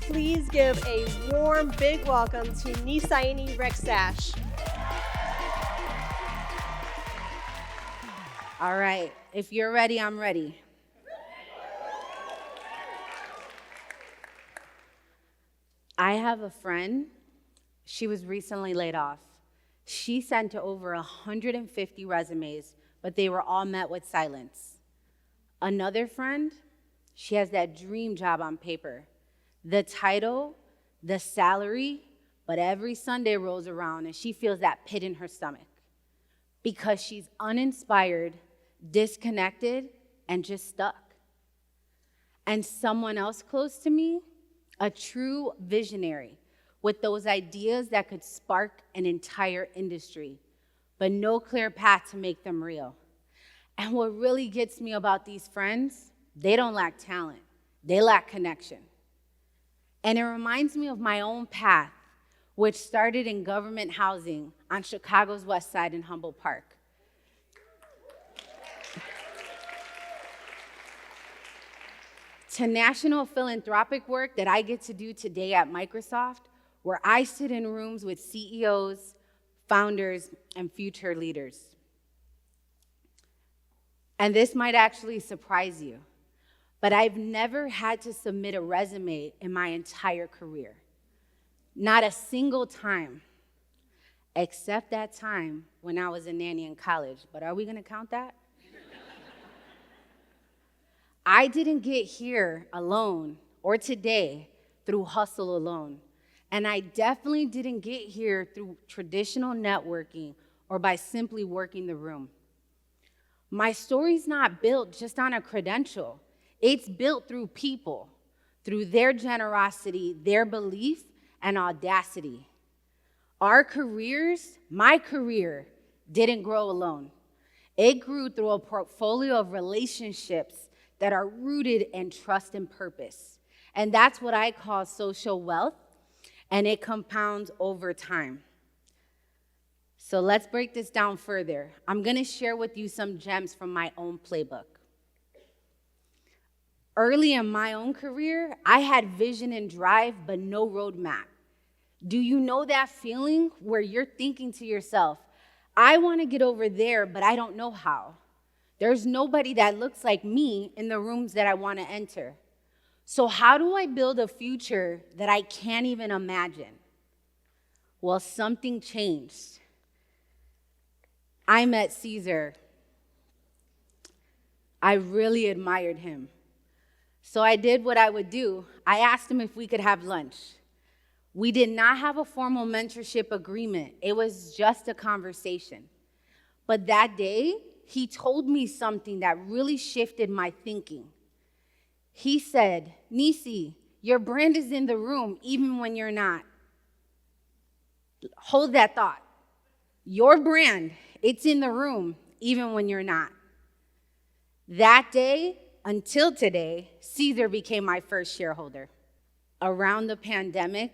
Please give a warm, big welcome to Nisaini Rexach. All right, if you're ready, I'm ready. I have a friend, she was recently laid off. She sent over 150 resumes, but they were all met with silence. Another friend, she has that dream job on paper. The title, the salary, but every Sunday rolls around and she feels that pit in her stomach because she's uninspired, disconnected, and just stuck. And someone else close to me, a true visionary with those ideas that could spark an entire industry, but no clear path to make them real. And what really gets me about these friends, they don't lack talent, they lack connection. And it reminds me of my own path, which started in government housing on Chicago's West Side in Humboldt Park. To national philanthropic work that I get to do today at Microsoft, where I sit in rooms with CEOs, founders, and future leaders. And this might actually surprise you, but I've never had to submit a resume in my entire career. Not a single time, except that time when I was a nanny in college. But are we gonna count that? I didn't get here alone or today through hustle alone. And I definitely didn't get here through traditional networking or by simply working the room. My story's not built just on a credential. It's built through people, through their generosity, their belief, and audacity. Our careers, my career, didn't grow alone. It grew through a portfolio of relationships that are rooted in trust and purpose. And that's what I call social wealth, and it compounds over time. So let's break this down further. I'm gonna share with you some gems from my own playbook. Early in my own career, I had vision and drive, but no roadmap. Do you know that feeling where you're thinking to yourself, I wanna get over there, but I don't know how? There's nobody that looks like me in the rooms that I wanna enter. So how do I build a future that I can't even imagine? Well, something changed. I met Caesar. I really admired him. So I did what I would do. I asked him if we could have lunch. We did not have a formal mentorship agreement. It was just a conversation. But that day, he told me something that really shifted my thinking. He said, Nisi, your brand is in the room even when you're not. Hold that thought. Your brand, it's in the room even when you're not. That day, until today, Caesar became my first shareholder. Around the pandemic,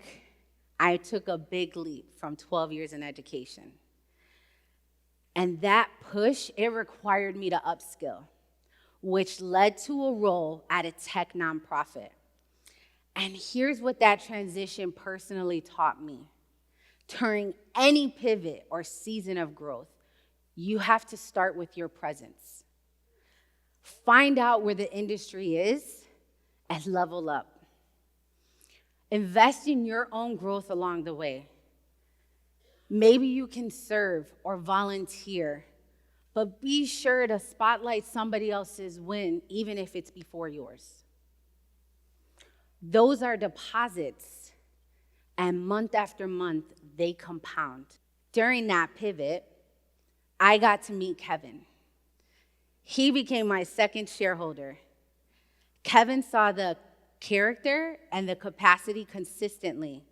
I took a big leap from 12 years in education. And that push, it required me to upskill, which led to a role at a tech nonprofit. And here's what that transition personally taught me. During any pivot or season of growth, you have to start with your presence. Find out where the industry is and level up. Invest in your own growth along the way. Maybe you can serve or volunteer, but be sure to spotlight somebody else's win, even if it's before yours. Those are deposits, and month after month, they compound. During that pivot, I got to meet Kevin. He became my second shareholder. Kevin saw the character and the capacity consistently.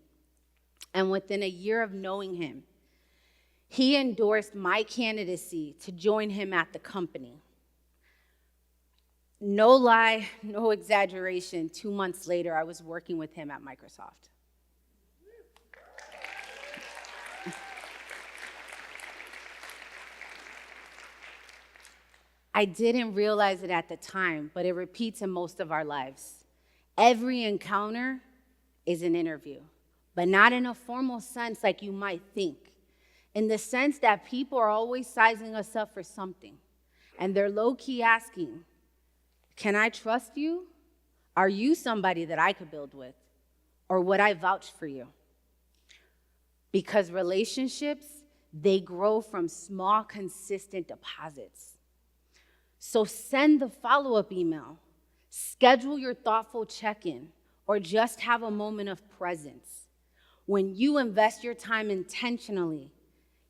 And within a year of knowing him, he endorsed my candidacy to join him at the company. No lie, no exaggeration, 2 months later, I was working with him at Microsoft. I didn't realize it at the time, but it repeats in most of our lives. Every encounter, is an interview, but not in a formal sense like you might think. In the sense that people are always sizing us up for something, and they're low-key asking, can I trust you? Are you somebody that I could build with? Or would I vouch for you? Because relationships, they grow from small, consistent deposits. So send the follow-up email, schedule your thoughtful check-in, or just have a moment of presence. When you invest your time intentionally,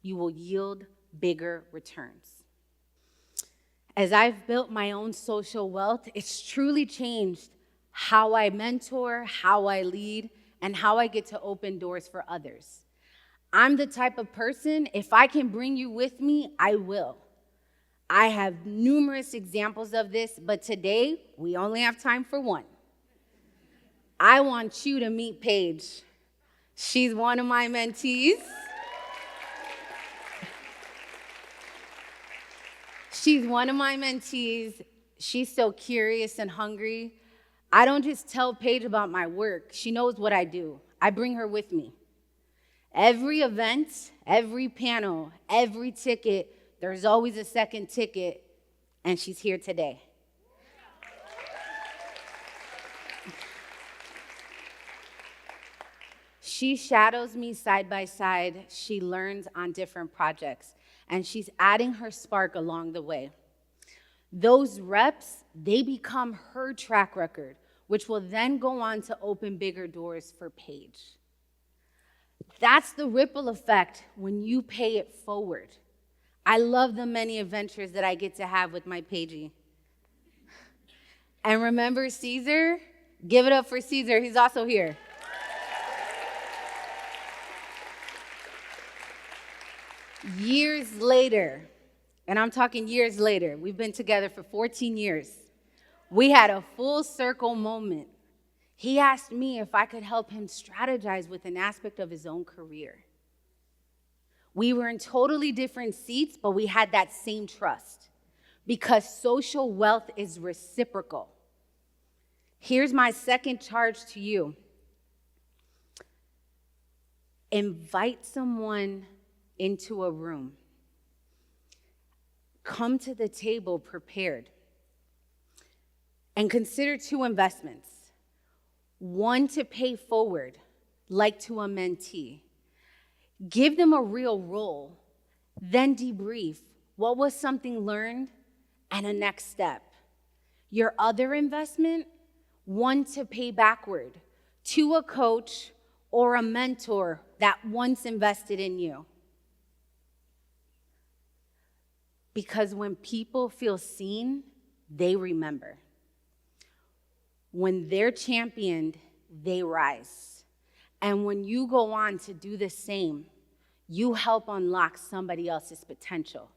you will yield bigger returns. As I've built my own social wealth, it's truly changed how I mentor, how I lead, and how I get to open doors for others. I'm the type of person, if I can bring you with me, I will. I have numerous examples of this, but today we only have time for one. I want you to meet Paige. She's one of my mentees. She's one of my mentees. She's so curious and hungry. I don't just tell Paige about my work. She knows what I do. I bring her with me. Every event, every panel, every ticket, there's always a second ticket, and she's here today. She shadows me side by side. She learns on different projects, and she's adding her spark along the way. Those reps, they become her track record, which will then go on to open bigger doors for Paige. That's the ripple effect when you pay it forward. I love the many adventures that I get to have with my Paigey. And remember Caesar? Give it up for Caesar. He's also here. Years later, and I'm talking years later, we've been together for 14 years. We had a full circle moment. He asked me if I could help him strategize with an aspect of his own career. We were in totally different seats, but we had that same trust because social wealth is reciprocal. Here's my second charge to you. Invite someone into a room. Come to the table prepared. And consider two investments. One to pay forward, like to a mentee. Give them a real role, then debrief. What was something learned and a next step? Your other investment, one to pay backward, to a coach or a mentor that once invested in you. Because when people feel seen, they remember. When they're championed, they rise. And when you go on to do the same, you help unlock somebody else's potential.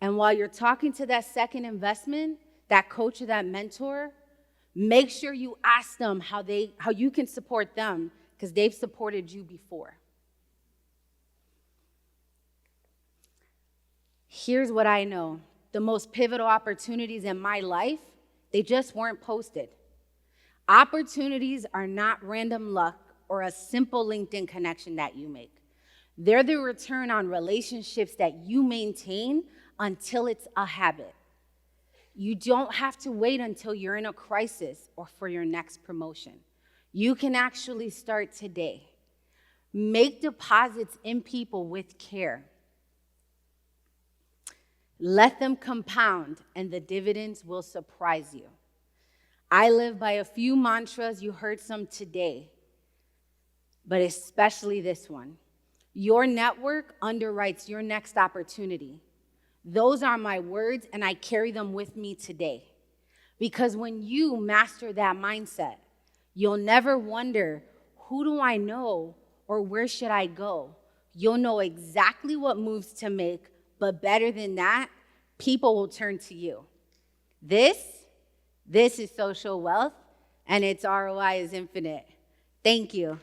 And while you're talking to that second investment, that coach or that mentor, make sure you ask them how you can support them because they've supported you before. Here's what I know. The most pivotal opportunities in my life, they just weren't posted. Opportunities are not random luck or a simple LinkedIn connection that you make. They're the return on relationships that you maintain until it's a habit. You don't have to wait until you're in a crisis or for your next promotion. You can actually start today. Make deposits in people with care. Let them compound, and the dividends will surprise you. I live by a few mantras. You heard some today, but especially this one. Your network underwrites your next opportunity. Those are my words, and I carry them with me today. Because when you master that mindset, you'll never wonder, who do I know or where should I go? You'll know exactly what moves to make, but better than that, people will turn to you. This is social wealth, and its ROI is infinite. Thank you.